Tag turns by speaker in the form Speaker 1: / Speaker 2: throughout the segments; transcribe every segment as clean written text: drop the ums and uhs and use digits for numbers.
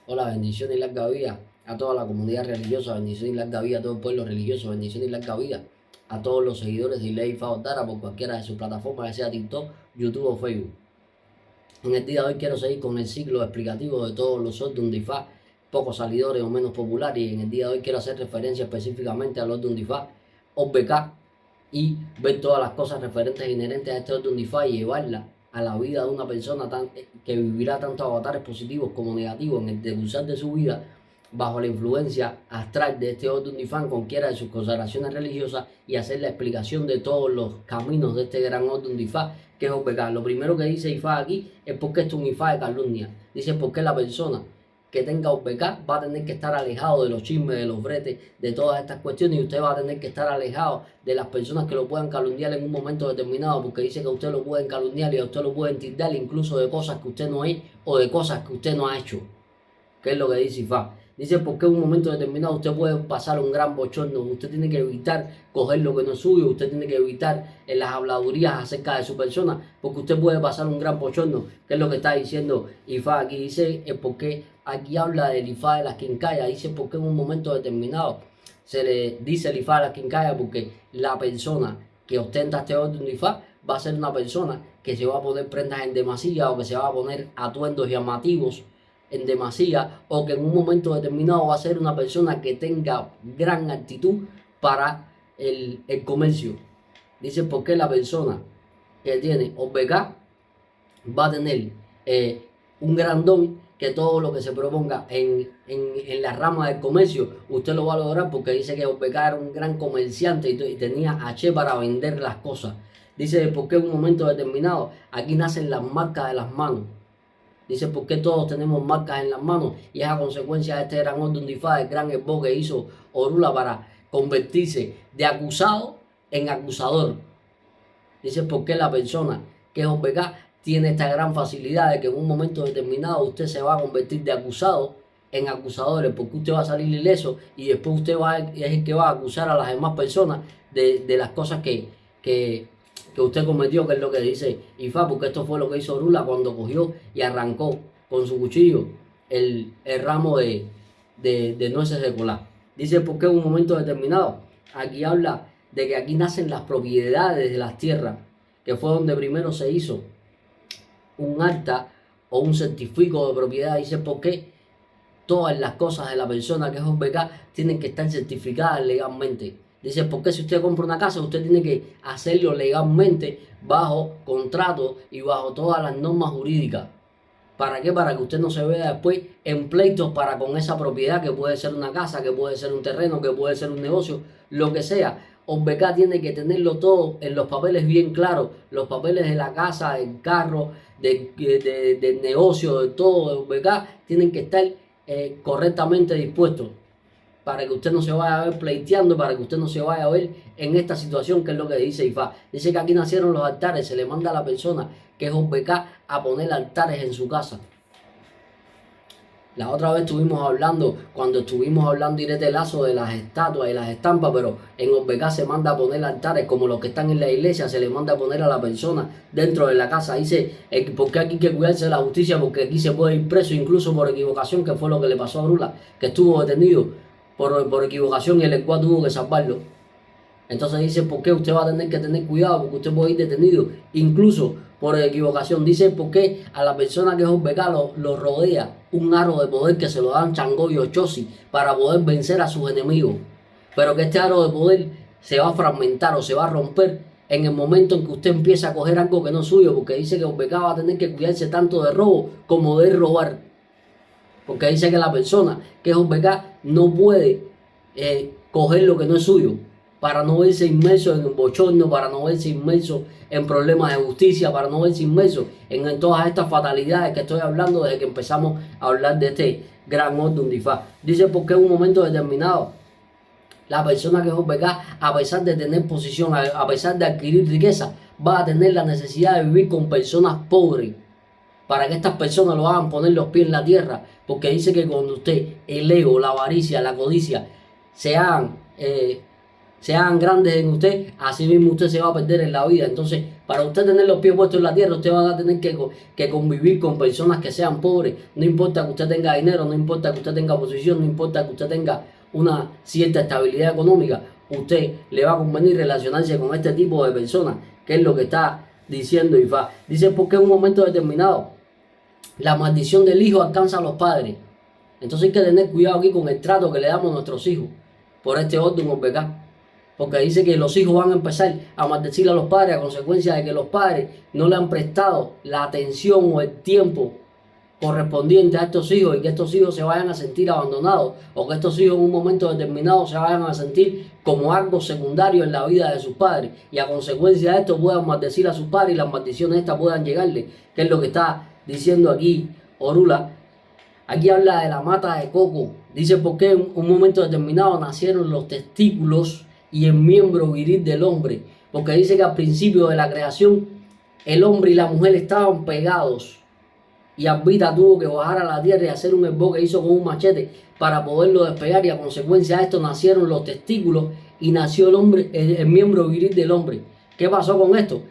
Speaker 1: Hola, bendición y larga vida a toda la comunidad religiosa, bendición y larga vida a todo el pueblo religioso, bendición y larga vida a todos los seguidores de Iley Faotara por cualquiera de sus plataformas, ya sea TikTok, YouTube o Facebook. En el día de hoy quiero seguir con el ciclo explicativo de todos los Ordun Difá, pocos salidores o menos populares, y en el día de hoy quiero hacer referencia específicamente al Ordun Difá, OBK, y ver todas las cosas referentes e inherentes a este Ordun Difá y llevarla a la vida de una persona que vivirá tanto avatares positivos como negativos en el decusar de su vida bajo la influencia astral de este Ordun Difá en cualquiera de sus consagraciones religiosas y hacer la explicación de todos los caminos de este gran Ordun Difá que es OBK. Lo primero que dice Ifá aquí es porque esto es un Ifá de calumnia. Dice porque la persona que tenga OBK va a tener que estar alejado de los chismes, de los bretes, de todas estas cuestiones, y usted va a tener que estar alejado de las personas que lo puedan calumniar en un momento determinado, porque dice que a usted lo pueden calumniar y a usted lo pueden tildar incluso de cosas que usted no es o de cosas que usted no ha hecho, que es lo que dice Ifá. Dice porque en un momento determinado usted puede pasar un gran bochorno, usted tiene que evitar coger lo que no es suyo, usted tiene que evitar las habladurías acerca de su persona, porque usted puede pasar un gran bochorno, que es lo que está diciendo Ifá. Aquí dice porque aquí habla del Ifá de las quincayas, dice porque en un momento determinado se le dice el Ifá de las quincayas, porque la persona que ostenta este orden de Ifá va a ser una persona que se va a poner prendas en demasía o que se va a poner atuendos llamativos en demasía, o que en un momento determinado va a ser una persona que tenga gran actitud para el comercio. Dice porque la persona que tiene OBK va a tener un gran don, que todo lo que se proponga en la rama del comercio, usted lo va a lograr, porque dice que OBK era un gran comerciante y tenía H para vender las cosas. Dice porque en un momento determinado aquí nacen las marcas de las manos. Dice porque todos tenemos marcas en las manos, y es a consecuencia de este gran Ordun Difá, el gran esbo que hizo Orula para convertirse de acusado en acusador. Dice porque la persona que es OBK tiene esta gran facilidad de que en un momento determinado usted se va a convertir de acusado en acusadores, porque usted va a salir ileso y después usted es el que va a acusar a las demás personas de las cosas que, que usted cometió, que es lo que dice Ifá, porque esto fue lo que hizo Orula cuando cogió y arrancó con su cuchillo el ramo de nueces de colar. Dice porque en un momento determinado, aquí habla de que aquí nacen las propiedades de las tierras, que fue donde primero se hizo un acta o un certificado de propiedad. Dice porque todas las cosas de la persona que es OBK tienen que estar certificadas legalmente. Dice porque si usted compra una casa, usted tiene que hacerlo legalmente, bajo contrato y bajo todas las normas jurídicas. ¿Para qué? Para que usted no se vea después en pleitos para con esa propiedad, que puede ser una casa, que puede ser un terreno, que puede ser un negocio, lo que sea. OBK tiene que tenerlo todo en los papeles bien claros, los papeles de la casa, del carro, del negocio, de todo de OBK, tienen que estar correctamente dispuestos, para que usted no se vaya a ver pleiteando, para que usted no se vaya a ver en esta situación, que es lo que dice Ifá. Dice que aquí nacieron los altares, se le manda a la persona que es OBK a poner altares en su casa. La otra vez estuvimos hablando, cuando estuvimos hablando Irete Lazo, de las estatuas y las estampas, pero en OBK se manda a poner altares como los que están en la iglesia, se le manda a poner a la persona dentro de la casa. Dice, porque aquí hay que cuidarse de la justicia, porque aquí se puede ir preso incluso por equivocación, que fue lo que le pasó a Brula, que estuvo detenido por equivocación y el cual tuvo que salvarlo. Entonces dice, ¿por qué usted va a tener que tener cuidado? Porque usted puede ir detenido, incluso por equivocación. Dice, ¿por qué a la persona que es OBK lo rodea un aro de poder que se lo dan Changó y Ochosi para poder vencer a sus enemigos? Pero que este aro de poder se va a fragmentar o se va a romper en el momento en que usted empieza a coger algo que no es suyo, porque dice que OBK va a tener que cuidarse tanto de robo como de robar. Porque dice que la persona que es OBK no puede coger lo que no es suyo, para no verse inmerso en un bochorno, para no verse inmerso en problemas de justicia, para no verse inmerso en todas estas fatalidades que estoy hablando desde que empezamos a hablar de este gran Ordun Difá. Dice porque en un momento determinado la persona que es OBK, a pesar de tener posición, a pesar de adquirir riqueza, va a tener la necesidad de vivir con personas pobres, para que estas personas lo hagan poner los pies en la tierra, porque dice que cuando usted, el ego, la avaricia, la codicia, se hagan se hagan grandes en usted, así mismo usted se va a perder en la vida. Entonces, para usted tener los pies puestos en la tierra, usted va a tener que convivir con personas que sean pobres. No importa que usted tenga dinero, no importa que usted tenga posición, no importa que usted tenga una cierta estabilidad económica, usted le va a convenir relacionarse con este tipo de personas, que es lo que está diciendo Ifá. Dice, porque en un momento determinado la maldición del hijo alcanza a los padres. Entonces hay que tener cuidado aquí con el trato que le damos a nuestros hijos por este orden Orbecá. Porque dice que los hijos van a empezar a maldecir a los padres a consecuencia de que los padres no le han prestado la atención o el tiempo correspondiente a estos hijos, y que estos hijos se vayan a sentir abandonados, o que estos hijos en un momento determinado se vayan a sentir como algo secundario en la vida de sus padres, y a consecuencia de esto puedan maldecir a sus padres y las maldiciones estas puedan llegarle, que es lo que está diciendo aquí Orula. Aquí habla de la mata de coco. Dice, porque en un momento determinado nacieron los testículos y el miembro viril del hombre. Porque dice que al principio de la creación el hombre y la mujer estaban pegados. Y Abita tuvo que bajar a la tierra y hacer un hervor que hizo con un machete para poderlo despegar. Y a consecuencia de esto nacieron los testículos y nació el hombre, el miembro viril del hombre. ¿Qué pasó con esto?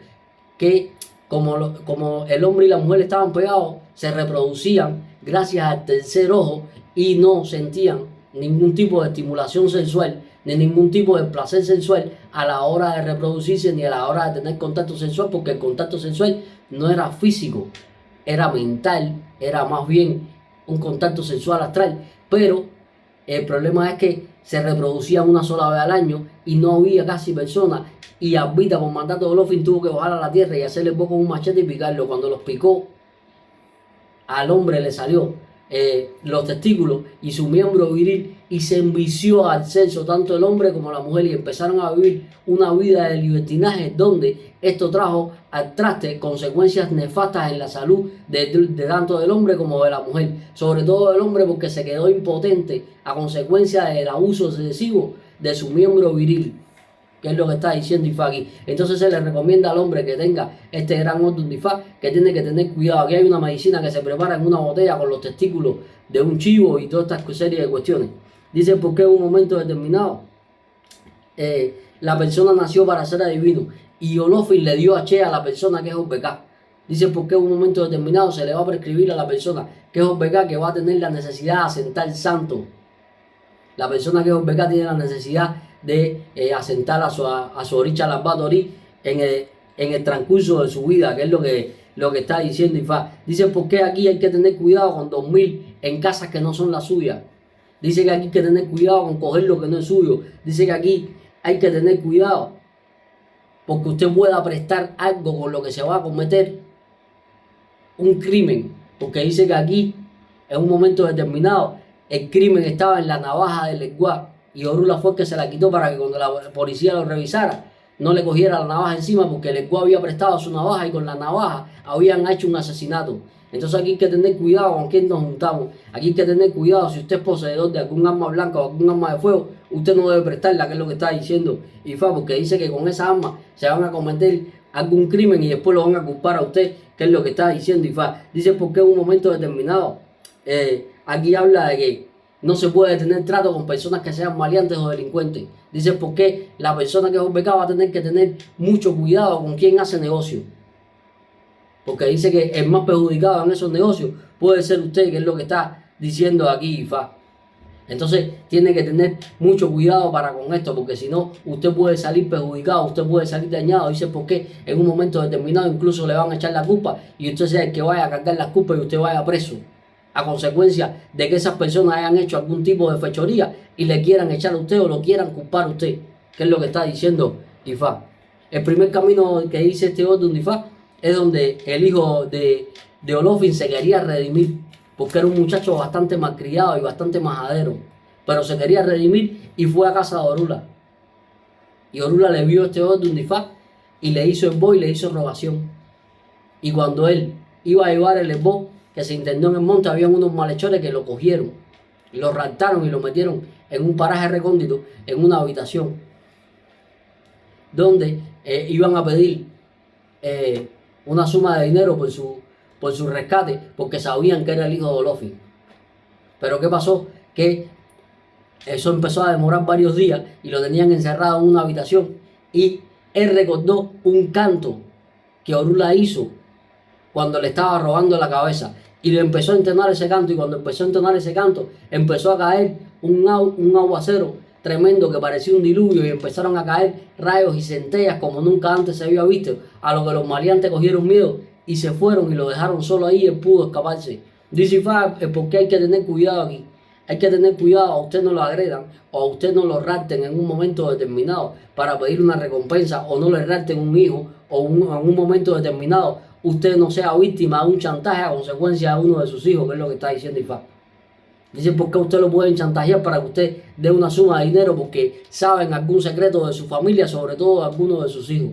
Speaker 1: Que como el hombre y la mujer estaban pegados, se reproducían gracias al tercer ojo y no sentían ningún tipo de estimulación sexual ni ningún tipo de placer sexual a la hora de reproducirse ni a la hora de tener contacto sexual, porque el contacto sexual no era físico, era mental, era más bien un contacto sexual astral. Pero el problema es que se reproducían una sola vez al año y no había casi personas. Y Abita, por mandato de Olofin, tuvo que bajar a la tierra y hacerle el con un machete y picarlo. Cuando los picó, al hombre le salió los testículos y su miembro viril y se envició al sexo tanto el hombre como la mujer, y empezaron a vivir una vida de libertinaje donde esto trajo al traste consecuencias nefastas en la salud de tanto del hombre como de la mujer, sobre todo del hombre, porque se quedó impotente a consecuencia del abuso excesivo de su miembro viril, que es lo que está diciendo Ifá aquí. Entonces se le recomienda al hombre que tenga este gran orden de Ifá, que tiene que tener cuidado. Aquí hay una medicina que se prepara en una botella con los testículos de un chivo y toda esta serie de cuestiones. Dice, porque en un momento determinado la persona nació para ser adivino, y Olofin le dio a Che a la persona que es Orbecá. Dice, porque en un momento determinado se le va a prescribir a la persona que es Orbecá, que va a tener la necesidad de asentar santo. La persona que es Orbecá tiene la necesidad de asentar a su Oricha Lambatori en el transcurso de su vida, que es lo que está diciendo Ifá. Dice, porque aquí hay que tener cuidado con dormir en casas que no son las suyas. Dice que aquí hay que tener cuidado con coger lo que no es suyo. Dice que aquí hay que tener cuidado porque usted pueda prestar algo con lo que se va a cometer un crimen. Porque dice que aquí, en un momento determinado, el crimen estaba en la navaja del lenguaje, y Orula fue el que se la quitó para que cuando la policía lo revisara no le cogiera la navaja encima, porque el lenguaje había prestado su navaja y con la navaja habían hecho un asesinato. Entonces aquí hay que tener cuidado con quién nos juntamos. Aquí hay que tener cuidado. Si usted es poseedor de algún arma blanca o algún arma de fuego, usted no debe prestarla, que es lo que está diciendo Ifá, porque dice que con esa arma se van a cometer algún crimen y después lo van a culpar a usted, que es lo que está diciendo Ifá. Dice, porque en un momento determinado aquí habla de que no se puede tener trato con personas que sean maleantes o delincuentes. Dice, porque la persona que es Orbecá va a tener que tener mucho cuidado con quién hace negocio. Porque dice que el más perjudicado en esos negocios puede ser usted, que es lo que está diciendo aquí Ifá. Entonces tiene que tener mucho cuidado para con esto, porque si no, usted puede salir perjudicado, usted puede salir dañado. Dice, porque en un momento determinado incluso le van a echar la culpa y usted sea el que vaya a cargar las culpas y usted vaya preso, a consecuencia de que esas personas hayan hecho algún tipo de fechoría y le quieran echar a usted o lo quieran culpar a usted, que es lo que está diciendo Ifá. El primer camino que dice este orden de Ifá es donde el hijo de Olofin se quería redimir, porque era un muchacho bastante malcriado y bastante majadero, pero se quería redimir y fue a casa de Orula. Y Orula le vio este orden de Ifá y le hizo embo y le hizo rogación. Y cuando él iba a llevar el embo que se intentó en el monte, había unos malhechores que lo cogieron, lo raptaron y lo metieron en un paraje recóndito, en una habitación, donde iban a pedir una suma de dinero por su rescate, porque sabían que era el hijo de Olofin. Pero ¿qué pasó? Que Eso empezó a demorar varios días y lo tenían encerrado en una habitación. Y él recordó un canto que Orula hizo cuando le estaba robando la cabeza. Y le empezó a entonar ese canto. Y cuando empezó a entonar ese canto, empezó a caer un aguacero tremendo que parecía un diluvio. Y empezaron a caer rayos y centellas como nunca antes se había visto. A lo que los maleantes cogieron miedo y se fueron y lo dejaron solo ahí y él pudo escaparse. Dice Ifá, porque hay que tener cuidado aquí. Hay que tener cuidado, a usted no lo agredan o a usted no lo rapten en un momento determinado para pedir una recompensa, o no le rapten un hijo o en un momento determinado usted no sea víctima de un chantaje a consecuencia de uno de sus hijos, que es lo que está diciendo Ifá. Dice, ¿por qué usted lo pueden chantajear para que usted dé una suma de dinero? Porque saben algún secreto de su familia, sobre todo de alguno de sus hijos.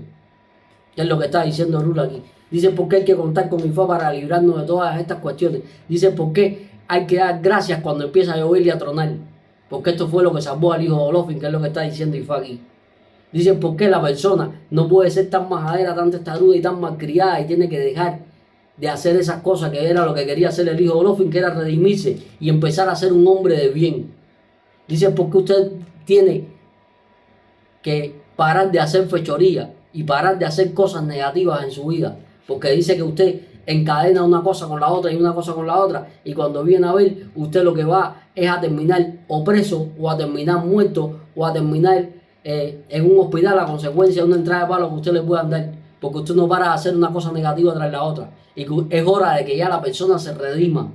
Speaker 1: Que es lo que está diciendo Orula aquí. Dice, ¿por qué hay que contar con Ifá para librarnos de todas estas cuestiones? Dice, ¿por qué hay que dar gracias cuando empieza a llover y a tronar? Porque esto fue lo que salvó al hijo de Olofin, que es lo que está diciendo Ifá aquí. Dice, ¿por qué la persona no puede ser tan majadera, tan testaruda y tan malcriada y tiene que dejar de hacer esas cosas que era lo que quería hacer el hijo de Olofin, que era redimirse y empezar a ser un hombre de bien? Dice, ¿por qué usted tiene que parar de hacer fechoría y parar de hacer cosas negativas en su vida? Porque dice que usted encadena una cosa con la otra y una cosa con la otra, y cuando viene a ver, usted lo que va es a terminar o preso, o a terminar muerto, o a terminar en un hospital a consecuencia de una entrada de palo que usted le puedan dar, porque usted no para de hacer una cosa negativa tras la otra. Y es hora de que ya la persona se redima,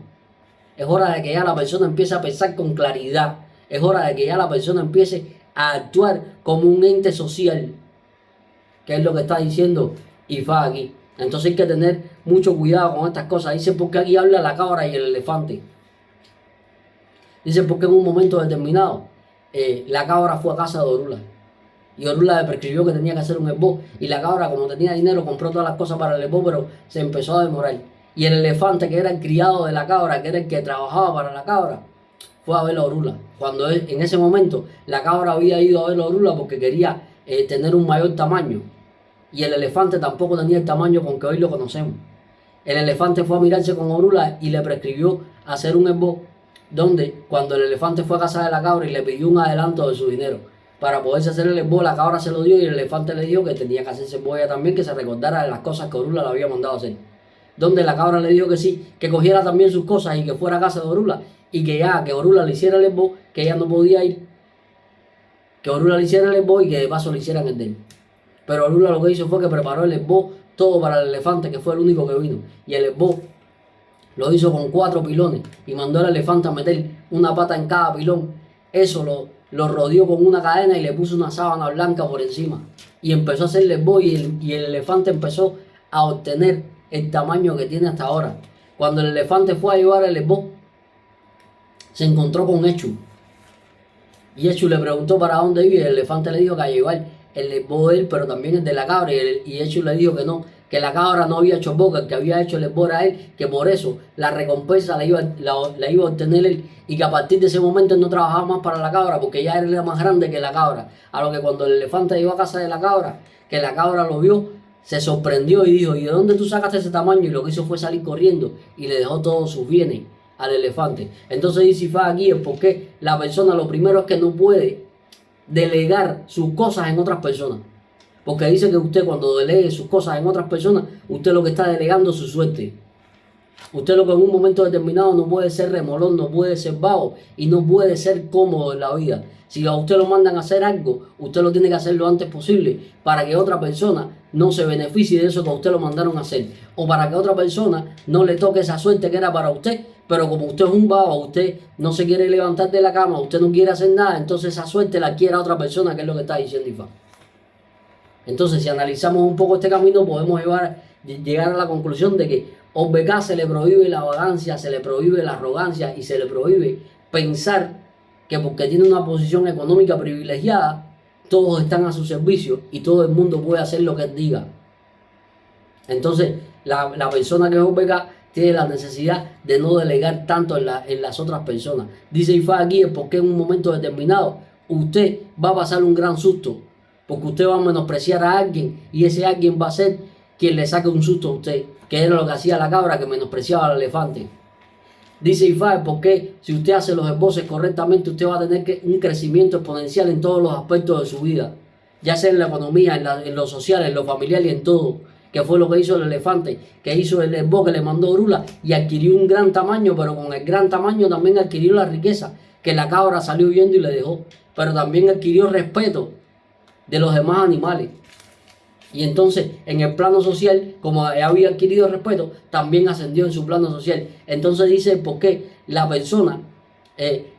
Speaker 1: es hora de que ya la persona empiece a pensar con claridad, es hora de que ya la persona empiece a actuar como un ente social, que es lo que está diciendo Ifá aquí. Entonces hay que tener mucho cuidado con estas cosas. Dice, porque aquí habla la cabra y el elefante. Dice, porque en un momento determinado la cabra fue a casa de Orula y Orula le prescribió que tenía que hacer un esbozo, y la cabra, como tenía dinero, compró todas las cosas para el esbozo, pero se empezó a demorar. Y el elefante, que era el criado de la cabra, que era el que trabajaba para la cabra, fue a ver a Orula. Cuando en ese momento la cabra había ido a ver a Orula porque quería tener un mayor tamaño, y el elefante tampoco tenía el tamaño con que hoy lo conocemos. El elefante fue a mirarse con Orula y le prescribió hacer un esbozo, donde cuando el elefante fue a casa de la cabra y le pidió un adelanto de su dinero para poderse hacer el esbozo, la cabra se lo dio y el elefante le dijo que tenía que hacerse esbozo ella también, que se recordara de las cosas que Orula le había mandado hacer. Donde la cabra le dijo que sí, que cogiera también sus cosas y que fuera a casa de Orula, y que ya que Orula le hiciera el esbozo, que ella no podía ir, que Orula le hiciera el esbozo y que de paso le hicieran el de él. Pero Orula lo que hizo fue que preparó el esbozo todo para el elefante, que fue el único que vino. Y el esbozo lo hizo con 4 pilones y mandó al elefante a meter una pata en cada pilón. Eso lo rodeó con una cadena y le puso una sábana blanca por encima. Y empezó a hacer el esbozo y el elefante empezó a obtener el tamaño que tiene hasta ahora. Cuando el elefante fue a llevar el esbozo, se encontró con Echu. Y Echu le preguntó para dónde iba y el elefante le dijo que a llevar el esbozo de él, pero también el de la cabra, y Echu le dijo que no, que la cabra no había hecho boca, el que había hecho el esbozo a él, que por eso la recompensa la iba a obtener él, y que a partir de ese momento él no trabajaba más para la cabra, porque ya él era más grande que la cabra. A lo que cuando el elefante llegó a casa de la cabra, que la cabra lo vio, se sorprendió y dijo, ¿y de dónde tú sacaste ese tamaño? Y lo que hizo fue salir corriendo y le dejó todos sus bienes al elefante. Entonces dice Ifá aquí es porque la persona lo primero es que no puede delegar sus cosas en otras personas, porque dice que usted cuando delegue sus cosas en otras personas, usted lo que está delegando es su suerte. Usted lo que en un momento determinado no puede ser remolón, no puede ser vago y no puede ser cómodo en la vida. Si a usted lo mandan a hacer algo, usted lo tiene que hacer lo antes posible para que otra persona no se beneficie de eso que a usted lo mandaron a hacer, o para que otra persona no le toque esa suerte que era para usted. Pero como usted es un vago, usted no se quiere levantar de la cama, usted no quiere hacer nada, entonces esa suerte la quiere a otra persona, que es lo que está diciendo Ifá. Entonces, si analizamos un poco este camino, podemos llegar a la conclusión de que Obeka se le prohíbe la vagancia, se le prohíbe la arrogancia y se le prohíbe pensar que porque tiene una posición económica privilegiada, todos están a su servicio y todo el mundo puede hacer lo que él diga. Entonces, la persona que es Obeka tiene la necesidad de no delegar tanto en las otras personas. Dice Ifá aquí es porque en un momento determinado usted va a pasar un gran susto, porque usted va a menospreciar a alguien y ese alguien va a ser quien le saque un susto a usted, que era lo que hacía la cabra, que menospreciaba al elefante. Dice Ifá, porque si usted hace los esboces correctamente, usted va a tener un crecimiento exponencial en todos los aspectos de su vida, ya sea en la economía, en lo social, en lo familiar y en todo. Que fue lo que hizo el elefante, que hizo el esboce que le mandó Orula y adquirió un gran tamaño, pero con el gran tamaño también adquirió la riqueza, que la cabra salió huyendo y le dejó, pero también adquirió respeto de los demás animales. Y entonces, en el plano social, como había adquirido respeto, también ascendió en su plano social. Entonces dice por qué la persona,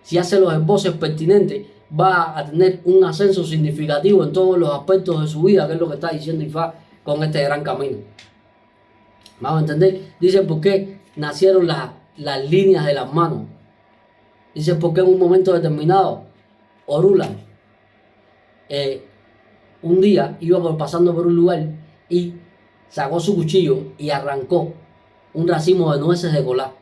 Speaker 1: si hace los esboces pertinentes, va a tener un ascenso significativo en todos los aspectos de su vida, que es lo que está diciendo Ifá con este gran camino. Vamos a entender. Dice por qué nacieron las líneas de las manos. Dice por qué en un momento determinado, Orula, un día iba pasando por un lugar y sacó su cuchillo y arrancó un racimo de nueces de colá.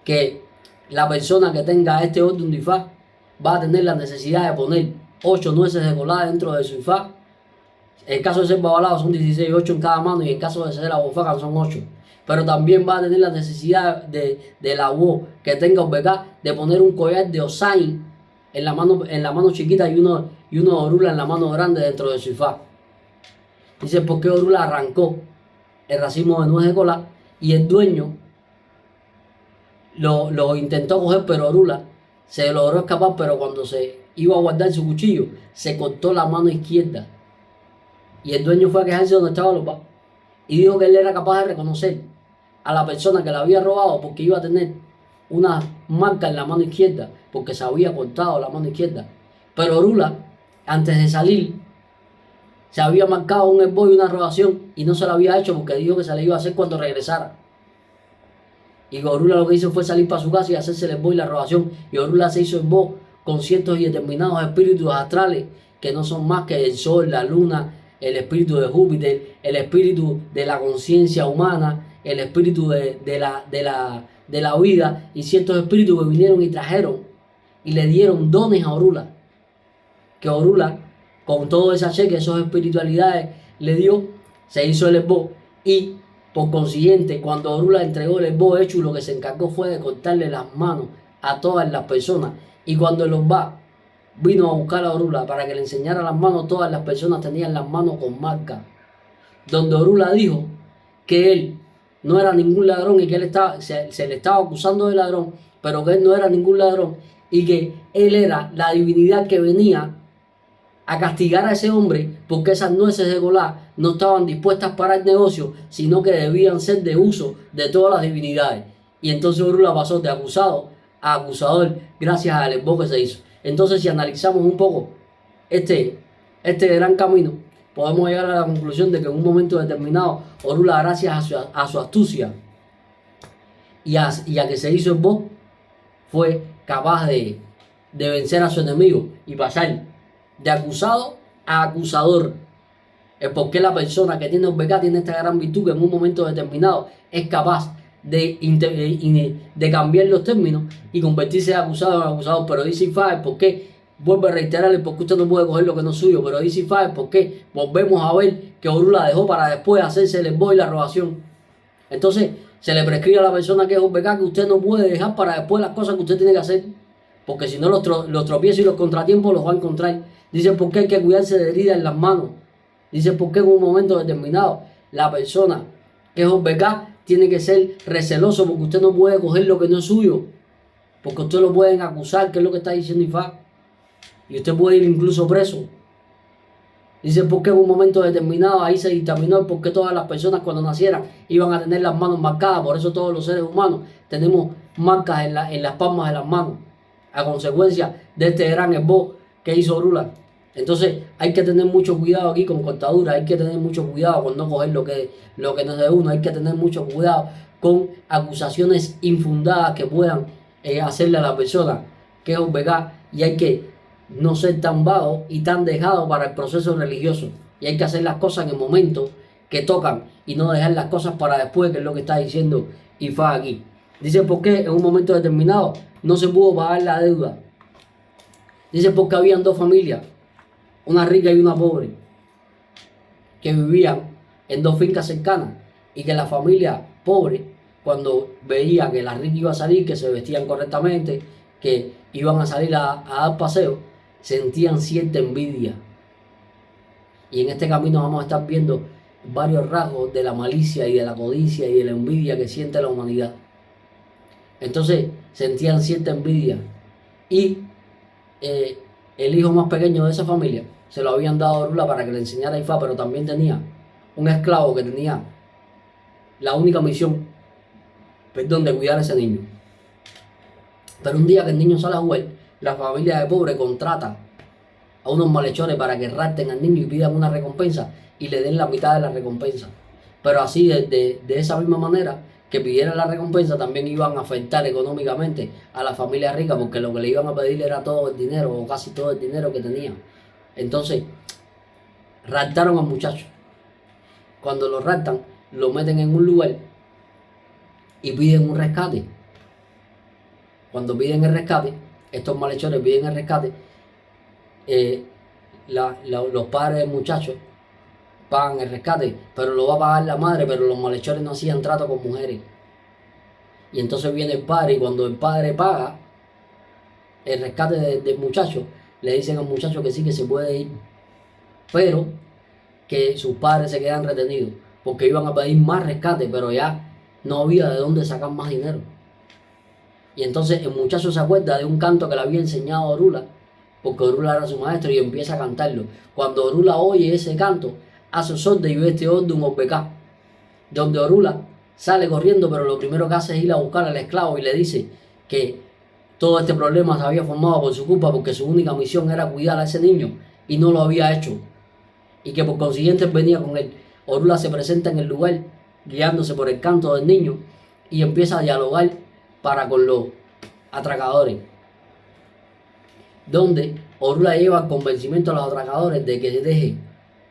Speaker 1: Que la persona que tenga este orden de Ifá va a tener la necesidad de poner 8 nueces de colá dentro de su Ifá. En caso de ser babalao son 16, 8 en cada mano, y en caso de ser abofacan son 8. Pero también va a tener la necesidad de la voz que tenga Obecá de poner un collar de Osain en la mano chiquita y uno de Orula en la mano grande dentro de su Ifá. Dice por qué Orula arrancó el racimo de nuez de colá y el dueño lo intentó coger, pero Orula se logró escapar, pero cuando se iba a guardar su cuchillo se cortó la mano izquierda. Y el dueño fue a quejarse donde estaba los papás y dijo que él era capaz de reconocer a la persona que la había robado porque iba a tener una marca en la mano izquierda, porque se había cortado la mano izquierda. Pero Orula, antes de salir, se había marcado un esbozo y una robación y no se la había hecho porque dijo que se le iba a hacer cuando regresara. Y Orula lo que hizo fue salir para su casa y hacerse el esbozo y la robación. Y Orula se hizo esbozo con ciertos y determinados espíritus astrales que no son más que el sol, la luna, el espíritu de Júpiter, el espíritu de la conciencia humana, el espíritu de la vida, y ciertos espíritus que vinieron y trajeron y le dieron dones a Orula, que Orula, con todo ese cheque, esas espiritualidades le dio, se hizo el esbozo, y por consiguiente, cuando Orula entregó el esbozo hecho, lo que se encargó fue de cortarle las manos a todas las personas. Y cuando los vino a buscar a Orula para que le enseñara las manos, todas las personas tenían las manos con marcas, donde Orula dijo que él no era ningún ladrón y que él se le estaba acusando de ladrón, pero que él no era ningún ladrón y que él era la divinidad que venía a castigar a ese hombre porque esas nueces de colá no estaban dispuestas para el negocio, sino que debían ser de uso de todas las divinidades. Y entonces Orula pasó de acusado a acusador gracias al esbozo que se hizo. Entonces, si analizamos un poco este gran camino, podemos llegar a la conclusión de que en un momento determinado, Orula, gracias a su astucia y a que se hizo el esbozo, fue capaz de vencer a su enemigo y pasar de acusado a acusador. Es porque la persona que tiene Obecá tiene esta gran virtud, que en un momento determinado es capaz de cambiar los términos y convertirse de acusado en acusador. Pero dice Ifá, ¿por qué? Vuelve a reiterarle porque usted no puede coger lo que no es suyo. Pero dice Ifá, ¿por qué? Volvemos a ver que Orula dejó para después hacerse el esbozo y la robación. Entonces se le prescribe a la persona que es Obecá que usted no puede dejar para después las cosas que usted tiene que hacer, porque si no los tropiezos y los contratiempos los va a encontrar. Dice por qué hay que cuidarse de heridas en las manos. Dice por qué en un momento determinado la persona que es Obecá tiene que ser receloso, porque usted no puede coger lo que no es suyo, porque usted lo pueden acusar, que es lo que está diciendo Ifá, y usted puede ir incluso preso. Dice por qué en un momento determinado ahí se dictaminó el por qué todas las personas cuando nacieran iban a tener las manos marcadas. Por eso todos los seres humanos tenemos marcas en las palmas de las manos, a consecuencia de este gran esbozo que hizo Orula. Entonces hay que tener mucho cuidado aquí con cortaduras, hay que tener mucho cuidado con no coger lo que no es de uno, hay que tener mucho cuidado con acusaciones infundadas que puedan hacerle a la persona que es Obecá, y hay que no ser tan vago y tan dejado para el proceso religioso, y hay que hacer las cosas en el momento que tocan y no dejar las cosas para después, que es lo que está diciendo Ifá aquí. Dice por qué en un momento determinado no se pudo pagar la deuda. Dice porque habían dos familias, una rica y una pobre, que vivían en dos fincas cercanas, y que la familia pobre cuando veía que la rica iba a salir, que se vestían correctamente, que iban a salir a dar paseo, sentían cierta envidia. Y en este camino vamos a estar viendo varios rasgos de la malicia y de la codicia y de la envidia que siente la humanidad. Entonces sentían cierta envidia. Y el hijo más pequeño de esa familia se lo habían dado a Orula para que le enseñara a Ifá, pero también tenía un esclavo que tenía la única misión, perdón, de cuidar a ese niño. Pero un día que el niño sale a jugar, la familia de pobre contrata a unos malhechores para que rapten al niño y pidan una recompensa y le den la mitad de la recompensa. Pero así, de esa misma manera que pidieran la recompensa, también iban a afectar económicamente a la familia rica, porque lo que le iban a pedir era todo el dinero, o casi todo el dinero que tenían. Entonces, raptaron al muchacho. Cuando lo raptan, lo meten en un lugar y piden un rescate. Cuando piden el rescate, estos malhechores piden el rescate, los padres del muchacho pagan el rescate, pero lo va a pagar la madre, pero los malhechores no hacían trato con mujeres. Y entonces viene el padre, y cuando el padre paga el rescate del muchacho, le dicen al muchacho que sí, que se puede ir, pero que sus padres se quedan retenidos, porque iban a pedir más rescate, pero ya no había de dónde sacar más dinero. Y entonces el muchacho se acuerda de un canto que le había enseñado a Orula, porque Orula era su maestro, y empieza a cantarlo. Cuando Orula oye ese canto, hace sordo y veste de un Obecá, donde Orula sale corriendo, pero lo primero que hace es ir a buscar al esclavo y le dice que todo este problema se había formado por su culpa, porque su única misión era cuidar a ese niño y no lo había hecho, y que por consiguiente venía con él. Orula se presenta en el lugar guiándose por el canto del niño y empieza a dialogar para con los atracadores, donde Orula lleva el convencimiento a los atracadores de que deje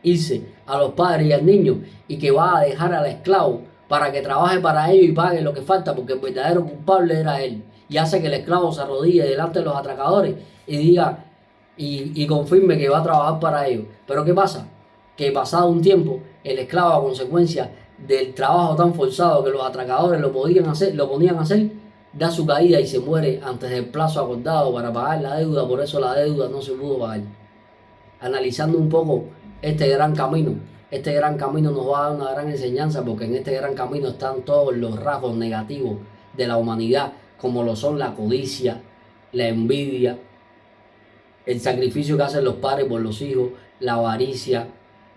Speaker 1: irse a los padres y al niño, y que va a dejar al esclavo para que trabaje para ellos y pague lo que falta, porque el verdadero culpable era él. Y hace que el esclavo se arrodille delante de los atracadores y diga y confirme que va a trabajar para ellos. Pero ¿qué pasa? Que pasado un tiempo, el esclavo, a consecuencia del trabajo tan forzado que los atracadores lo ponían a hacer, da su caída y se muere antes del plazo acordado para pagar la deuda. Por eso la deuda no se pudo pagar. Analizando un poco este gran camino nos va a dar una gran enseñanza, porque en este gran camino están todos los rasgos negativos de la humanidad, como lo son la codicia, la envidia, el sacrificio que hacen los padres por los hijos, la avaricia,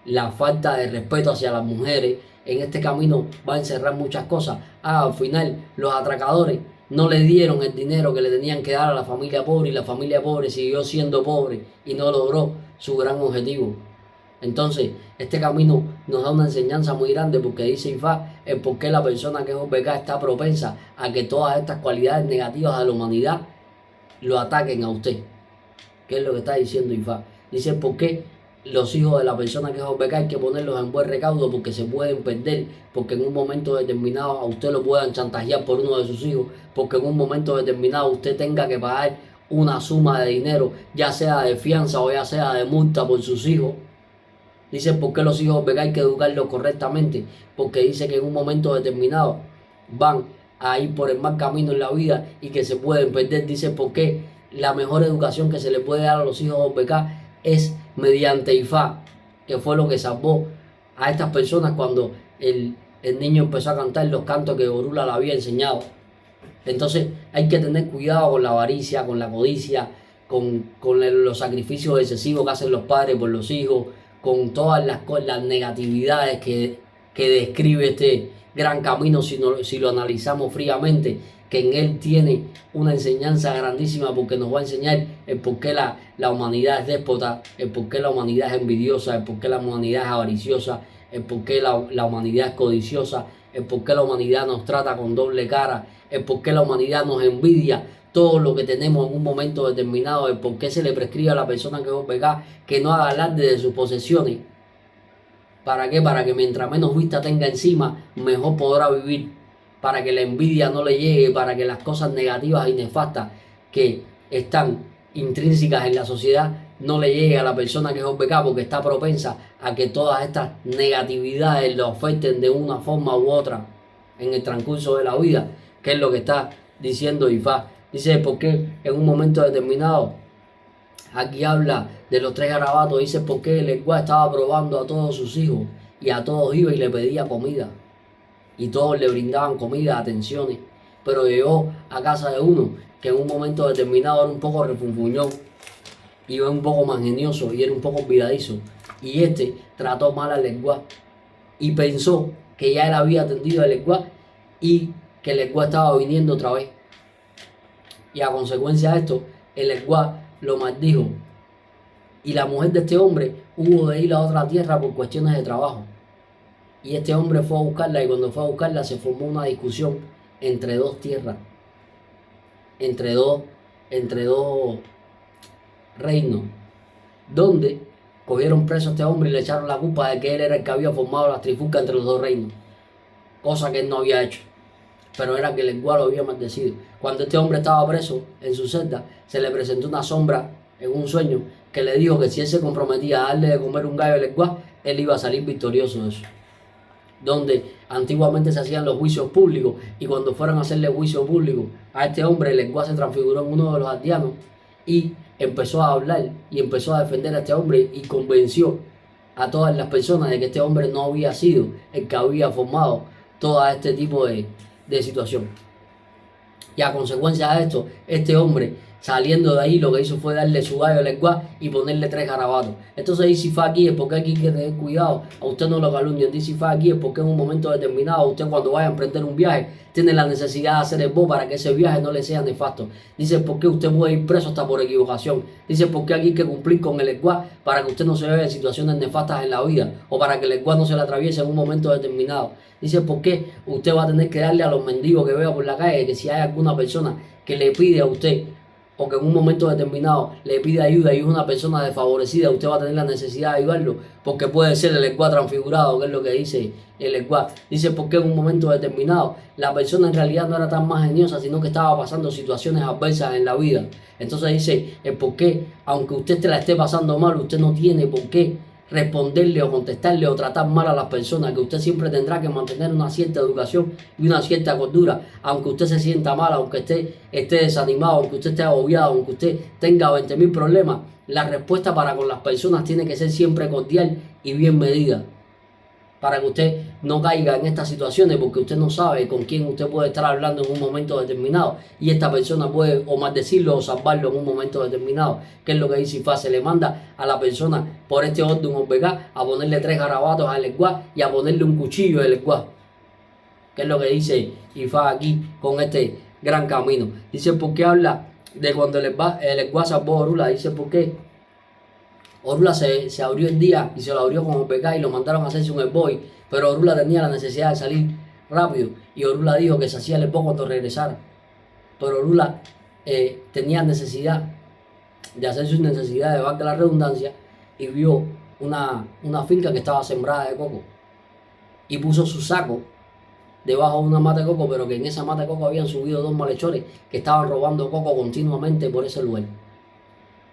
Speaker 1: la falta de respeto hacia las mujeres. En este camino va a encerrar muchas cosas. Al final los atracadores no le dieron el dinero que le tenían que dar a la familia pobre, y la familia pobre siguió siendo pobre y no logró su gran objetivo. Entonces, este camino nos da una enseñanza muy grande, porque dice Ifá el por qué la persona que es Obecá está propensa a que todas estas cualidades negativas de la humanidad lo ataquen a usted. ¿Qué es lo que está diciendo Ifá? Dice por qué los hijos de la persona que es Obecá hay que ponerlos en buen recaudo, porque se pueden perder, porque en un momento determinado a usted lo puedan chantajear por uno de sus hijos, porque en un momento determinado usted tenga que pagar una suma de dinero, ya sea de fianza o ya sea de multa, por sus hijos. Dice por qué los hijos Obecá hay que educarlos correctamente, porque dice que en un momento determinado van a ir por el mal camino en la vida y que se pueden perder. Dice por qué la mejor educación que se le puede dar a los hijos Obecá es mediante Ifá, que fue lo que salvó a estas personas cuando el niño empezó a cantar los cantos que Orula le había enseñado. Entonces hay que tener cuidado con la avaricia, con la codicia, con los sacrificios excesivos que hacen los padres por los hijos, con todas las negatividades que describe este gran camino, si lo analizamos fríamente, que en él tiene una enseñanza grandísima, porque nos va a enseñar el por qué la humanidad es déspota, el por qué la humanidad es envidiosa, el por qué la humanidad es avariciosa, el por qué la humanidad es codiciosa, el por qué la humanidad nos trata con doble cara, el por qué la humanidad nos envidia todo lo que tenemos en un momento determinado, el por qué se le prescribe a la persona que es Obecá que no haga alarde de sus posesiones. ¿Para qué? Para que mientras menos vista tenga encima, mejor podrá vivir. Para que la envidia no le llegue, para que las cosas negativas y nefastas que están intrínsecas en la sociedad no le llegue a la persona que es Obecá, porque está propensa a que todas estas negatividades lo afecten de una forma u otra. en el transcurso de la vida, que es lo que está diciendo Ifá. Dice, porque en un momento determinado, aquí habla de los 3 garabatos, dice, porque el Eguá estaba probando a todos sus hijos, y a todos iba y le pedía comida, y todos le brindaban comida, atenciones, pero llegó a casa de uno, que en un momento determinado era un poco refunfuñón, y era un poco más genioso, y era un poco olvidadizo, y este trató mal al Eguá, y pensó que ya él había atendido al Eguá, y que el Eguá estaba viniendo otra vez. Y a consecuencia de esto, el Eguá lo maldijo. Y la mujer de este hombre hubo de ir a otra tierra por cuestiones de trabajo. Y este hombre fue a buscarla, y cuando fue a buscarla se formó una discusión entre 2 tierras, entre dos reinos, donde cogieron preso a este hombre y le echaron la culpa de que él era el que había formado las trifulcas entre los 2 reinos, cosa que él no había hecho, pero era que el Eguá lo había maldecido. Cuando este hombre estaba preso en su celda, se le presentó una sombra en un sueño que le dijo que si él se comprometía a darle de comer un gallo al Eguá, él iba a salir victorioso de eso. Donde antiguamente se hacían los juicios públicos, y cuando fueron a hacerle juicio público a este hombre, el Eguá se transfiguró en uno de los aldeanos y empezó a hablar y empezó a defender a este hombre, y convenció a todas las personas de que este hombre no había sido el que había formado todo este tipo de situación. Y a consecuencia de esto, este hombre, saliendo de ahí, lo que hizo fue darle su gallo al Eguá y ponerle 3 garabatos. Entonces dice Ifá aquí, es porque aquí hay que tener cuidado, a usted no lo calumnian. Dice Ifá aquí, es porque en un momento determinado, usted cuando vaya a emprender un viaje, tiene la necesidad de hacer el bo para que ese viaje no le sea nefasto. Dice, porque usted puede ir preso hasta por equivocación. Dice, porque aquí hay que cumplir con el Eguá para que usted no se vea en situaciones nefastas en la vida, o para que el Eguá no se le atraviese en un momento determinado. Dice, porque usted va a tener que darle a los mendigos que vea por la calle, que si hay alguna persona que le pide a usted, o que en un momento determinado le pide ayuda y es una persona desfavorecida, usted va a tener la necesidad de ayudarlo, porque puede ser el Eguá transfigurado, que es lo que dice el Eguá. Dice, porque en un momento determinado la persona en realidad no era tan más geniosa, sino que estaba pasando situaciones adversas en la vida. Entonces dice, el por qué, aunque usted te la esté pasando mal, usted no tiene por qué responderle o contestarle o tratar mal a las personas, que usted siempre tendrá que mantener una cierta educación y una cierta cordura, aunque usted se sienta mal, aunque esté desanimado, aunque usted esté agobiado, aunque usted tenga 20.000 problemas. La respuesta para con las personas tiene que ser siempre cordial y bien medida, para que usted no caiga en estas situaciones, porque usted no sabe con quién usted puede estar hablando en un momento determinado, y esta persona puede o maldecirlo o salvarlo en un momento determinado. Que es lo que dice Ifá, se le manda a la persona por este orden Orbegá a ponerle 3 garabatos al Eguá y a ponerle un cuchillo al Eguá. Que es lo que dice Ifá aquí con este gran camino. Dice, ¿por qué habla de cuando el Eguá salvó a Orula? Dice, ¿por qué? Orula se abrió el día y se lo abrió con Orbegá y lo mandaron a hacerse un herboy, pero Orula tenía la necesidad de salir rápido, y Orula dijo que se hacía el herboy cuando regresara. Pero Orula tenía necesidad de hacer sus necesidades, valga la redundancia, y vio una finca que estaba sembrada de coco, y puso su saco debajo de una mata de coco, pero que en esa mata de coco habían subido 2 malhechores que estaban robando coco continuamente por ese lugar.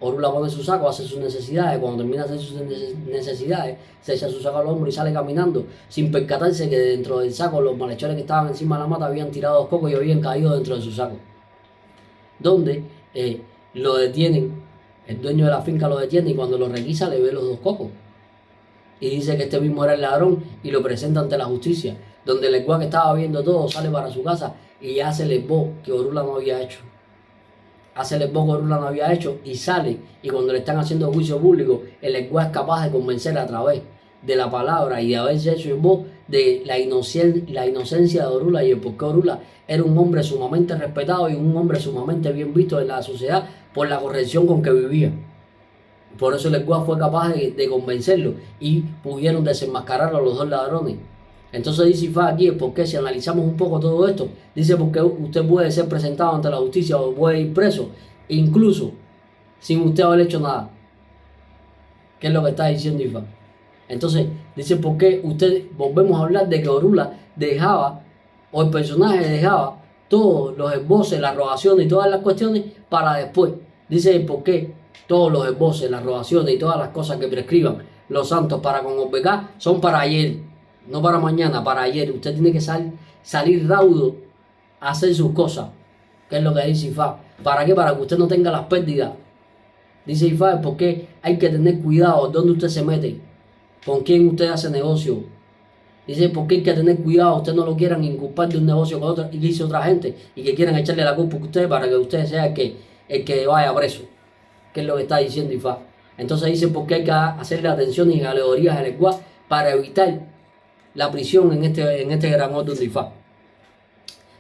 Speaker 1: Orula pone su saco, hace sus necesidades, cuando termina de hacer sus necesidades, se echa su saco al hombro y sale caminando, sin percatarse que dentro del saco los malhechores que estaban encima de la mata habían tirado 2 cocos y habían caído dentro de su saco. Donde lo detienen, el dueño de la finca lo detiene, y cuando lo requisa le ve los 2 cocos. Y dice que este mismo era el ladrón, y lo presenta ante la justicia, donde el Eguá, que estaba viendo todo, sale para su casa y hace el herboy que Orula no había hecho. Hace el herboy que Orula no había hecho y sale, y cuando le están haciendo juicio público, el Eguá es capaz de convencer a través de la palabra y de haberse hecho herboy de la inocencia de Orula, y el por qué Orula era un hombre sumamente respetado y un hombre sumamente bien visto en la sociedad por la corrección con que vivía. Por eso el Eguá fue capaz de convencerlo y pudieron desenmascarar a los 2 ladrones. Entonces dice Ifá aquí, porque si analizamos un poco todo esto, dice, porque usted puede ser presentado ante la justicia o puede ir preso, incluso sin usted haber hecho nada. ¿Qué es lo que está diciendo Ifá? Entonces dice, porque usted, volvemos a hablar de que Orula dejaba, o el personaje dejaba todos los esboces, las rogaciones y todas las cuestiones para después. Dice, ¿por qué todos los esboces, las rogaciones y todas las cosas que prescriban los santos para con Orbegá son para ayer? No para mañana, para ayer. Usted tiene que salir raudo a hacer sus cosas, que es lo que dice Ifá. ¿Para qué? Para que usted no tenga las pérdidas. Dice Ifá, porque hay que tener cuidado dónde usted se mete, con quién usted hace negocio. Dice, porque hay que tener cuidado, usted no lo quieran inculpar de un negocio con otro y que hizo otra gente y que quieran echarle la culpa a usted para que usted sea el que vaya preso, que es lo que está diciendo Ifá. Entonces dice, porque hay que hacerle atención y alegorías al Eguá para evitar la prisión en este gran orden de Ifá.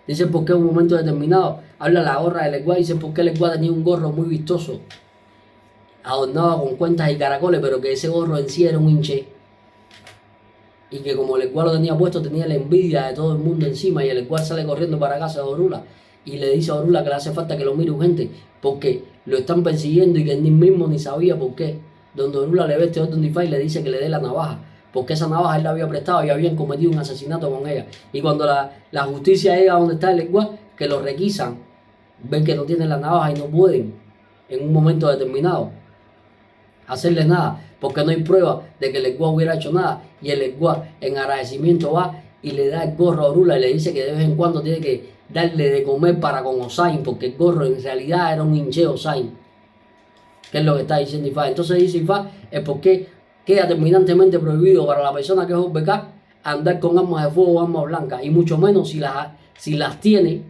Speaker 1: Dice, porque en un momento determinado, habla la gorra del Eguá, dice, porque el Eguá tenía un gorro muy vistoso, adornado con cuentas y caracoles, pero que ese gorro en sí era un hinche. Y que como el Eguá lo tenía puesto, tenía la envidia de todo el mundo encima. Y el Eguá sale corriendo para casa de Orula y le dice a Orula que le hace falta que lo mire urgente porque lo están persiguiendo y que él mismo ni sabía por qué. Donde Orula le ve este orden de Ifá y le dice que le dé la navaja, porque esa navaja él la había prestado y habían cometido un asesinato con ella. Y cuando la justicia llega a donde está el Eguá, que lo requisan, ven que no tienen la navaja y no pueden en un momento determinado hacerle nada, porque no hay prueba de que el Eguá hubiera hecho nada. Y el Eguá en agradecimiento va y le da el gorro a Orula y le dice que de vez en cuando tiene que darle de comer para con Osain, porque el gorro en realidad era un hinche Osain, que es lo que está diciendo Ifá. Entonces dice Ifá, es porque queda terminantemente prohibido para la persona que es OBK andar con armas de fuego o armas blancas, y mucho menos si las tiene,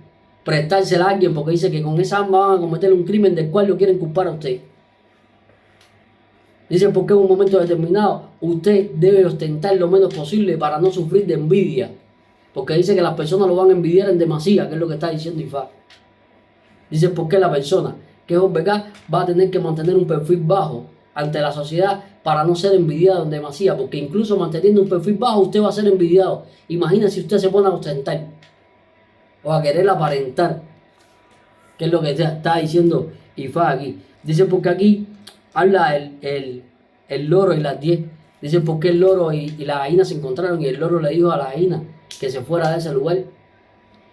Speaker 1: prestársela a alguien, porque dice que con esa arma van a cometer un crimen del cual lo quieren culpar a usted. Dice, porque en un momento determinado usted debe ostentar lo menos posible para no sufrir de envidia, porque dice que las personas lo van a envidiar en demasía, que es lo que está diciendo Ifá. Dice, porque la persona que es OBK va a tener que mantener un perfil bajo ante la sociedad para no ser envidiado en demasía, porque incluso manteniendo un perfil bajo usted va a ser envidiado. Imagínese si usted se pone a ostentar o a querer aparentar, que es lo que está diciendo Ifá aquí. Dice, porque aquí habla el loro y las 10. Dice, porque el loro y la gallina se encontraron y el loro le dijo a la gallina que se fuera de ese lugar,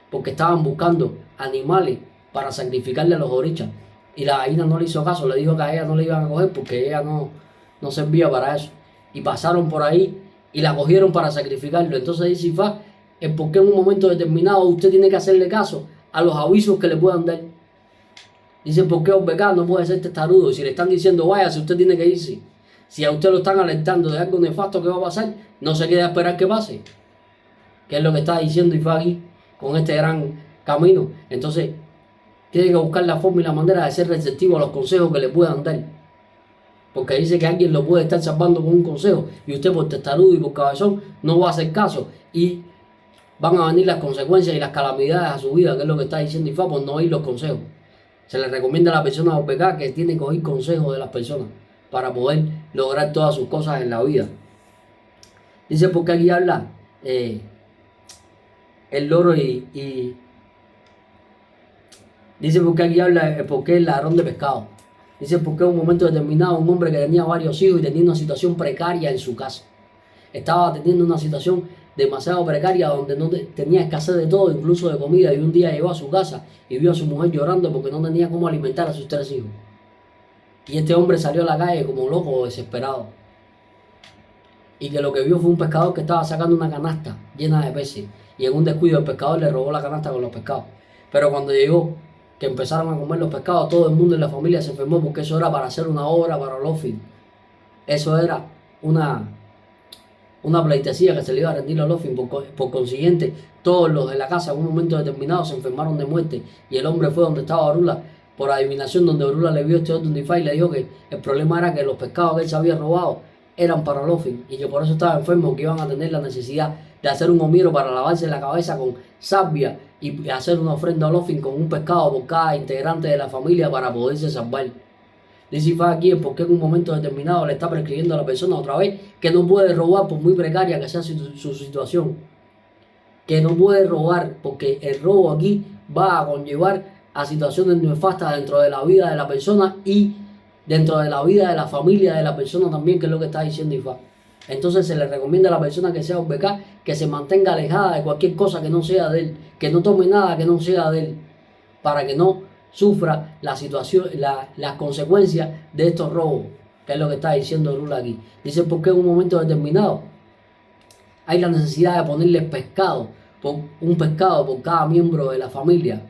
Speaker 1: porque estaban buscando animales para sacrificarle a los orichas. Y la gallina no le hizo caso, le dijo que a ella no le iban a coger porque ella no servía para eso. Y pasaron por ahí y la cogieron para sacrificarlo. Entonces dice Ifá, es porque en un momento determinado usted tiene que hacerle caso a los avisos que le puedan dar. Dice, porque OBK no puede ser testarudo. Si le están diciendo vaya, si usted tiene que irse, si a usted lo están alertando de algo nefasto que va a pasar, no se quede a esperar que pase, que es lo que está diciendo Ifá aquí con este gran camino. Entonces tiene que buscar la forma y la manera de ser receptivo a los consejos que le puedan dar, porque dice que alguien lo puede estar salvando con un consejo y usted por testarudo y por cabezón no va a hacer caso y van a venir las consecuencias y las calamidades a su vida, que es lo que está diciendo Ifá por no oír los consejos. Se le recomienda a la persona OBK que tiene que oír consejos de las personas para poder lograr todas sus cosas en la vida. Dice, porque aquí habla el loro y dice, porque aquí habla porque el ladrón de pescado. Dice, porque en un momento determinado un hombre que tenía varios hijos y tenía una situación precaria en su casa, estaba teniendo una situación demasiado precaria donde no tenía escasez de todo, incluso de comida, y un día llegó a su casa y vio a su mujer llorando porque no tenía cómo alimentar a sus 3 hijos. Y este hombre salió a la calle como loco, desesperado, y que lo que vio fue un pescador que estaba sacando una canasta llena de peces, y en un descuido el pescador le robó la canasta con los pescados. Pero cuando llegó, que empezaron a comer los pescados, todo el mundo en la familia se enfermó, porque eso era para hacer una obra para Lofin. Eso era una pleitesía que se le iba a rendir a Lofin. Por consiguiente, todos los de la casa en un momento determinado se enfermaron de muerte, y el hombre fue donde estaba Orula por adivinación, donde Orula le vio este orden de Ifá y le dijo que el problema era que los pescados que él se había robado eran para Lofin y que por eso estaba enfermo, que iban a tener la necesidad de hacer un homiro para lavarse la cabeza con salvia y hacer una ofrenda a Lofin con un pescado por cada integrante de la familia para poderse salvar. Dice Ifá aquí es porque en un momento determinado le está prescribiendo a la persona otra vez que no puede robar por muy precaria que sea su situación, que no puede robar, porque el robo aquí va a conllevar a situaciones nefastas dentro de la vida de la persona y dentro de la vida de la familia de la persona también, que es lo que está diciendo Ifá. Entonces se le recomienda a la persona que sea OBK que se mantenga alejada de cualquier cosa que no sea de él, que no tome nada que no sea de él, para que no sufra la situación, las consecuencias de estos robos, que es lo que está diciendo Orula aquí. Dice, porque en un momento determinado hay la necesidad de ponerle pescado por un pescado por cada miembro de la familia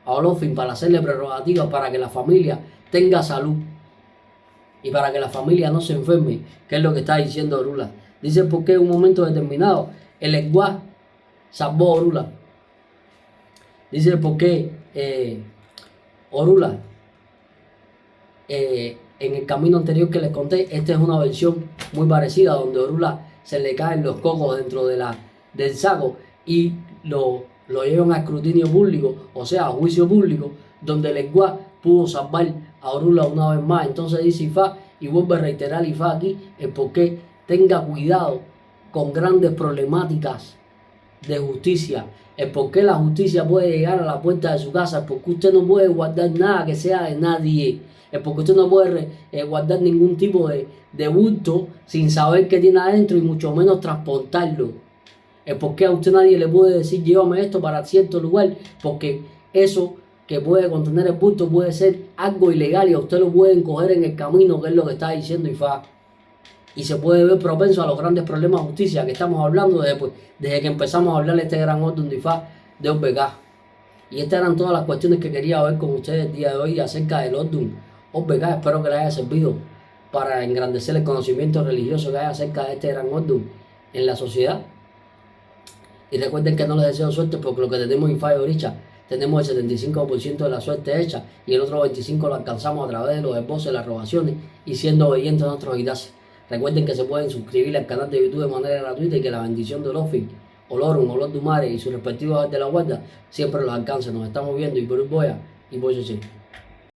Speaker 1: a Olofin para hacerle prerrogativas para que la familia tenga salud y para que la familia no se enferme, que es lo que está diciendo Orula. Dice porque en un momento determinado el lenguaje salvó a Orula. Dice porque Orula, en el camino anterior que les conté, esta es una versión muy parecida donde Orula se le caen los cocos dentro del saco y lo llevan a escrutinio público, o sea, a juicio público, donde el lenguaje pudo salvar a Orula una vez más. Entonces dice Ifá, y vuelve a reiterar Ifá aquí, el por qué tenga cuidado con grandes problemáticas de justicia, el por qué la justicia puede llegar a la puerta de su casa, el por qué usted no puede guardar nada que sea de nadie, el por qué usted no puede guardar ningún tipo de bulto sin saber qué tiene adentro y mucho menos transportarlo, el por qué a usted nadie le puede decir llévame esto para cierto lugar, porque eso que puede contener el bulto puede ser algo ilegal y a usted lo pueden coger en el camino, que es lo que está diciendo Ifá. Y se puede ver propenso a los grandes problemas de justicia que estamos hablando desde que empezamos a hablar de este gran orden de Ifá de OBK. Y estas eran todas las cuestiones que quería ver con ustedes el día de hoy acerca del orden OBK. Espero que les haya servido para engrandecer el conocimiento religioso que hay acerca de este gran orden en la sociedad. Y recuerden que no les deseo suerte porque lo que tenemos en Ifá y Oricha, tenemos el 75% de la suerte hecha y el otro 25% lo alcanzamos a través de los esbozos, las rogaciones y siendo obedientes a nuestros guidaces. Recuerden que se pueden suscribir al canal de YouTube de manera gratuita y que la bendición de Olofin, Olorum, Olodumare y sus respectivos de la guarda siempre los alcance. Nos estamos viendo y por un boya y por eso sí.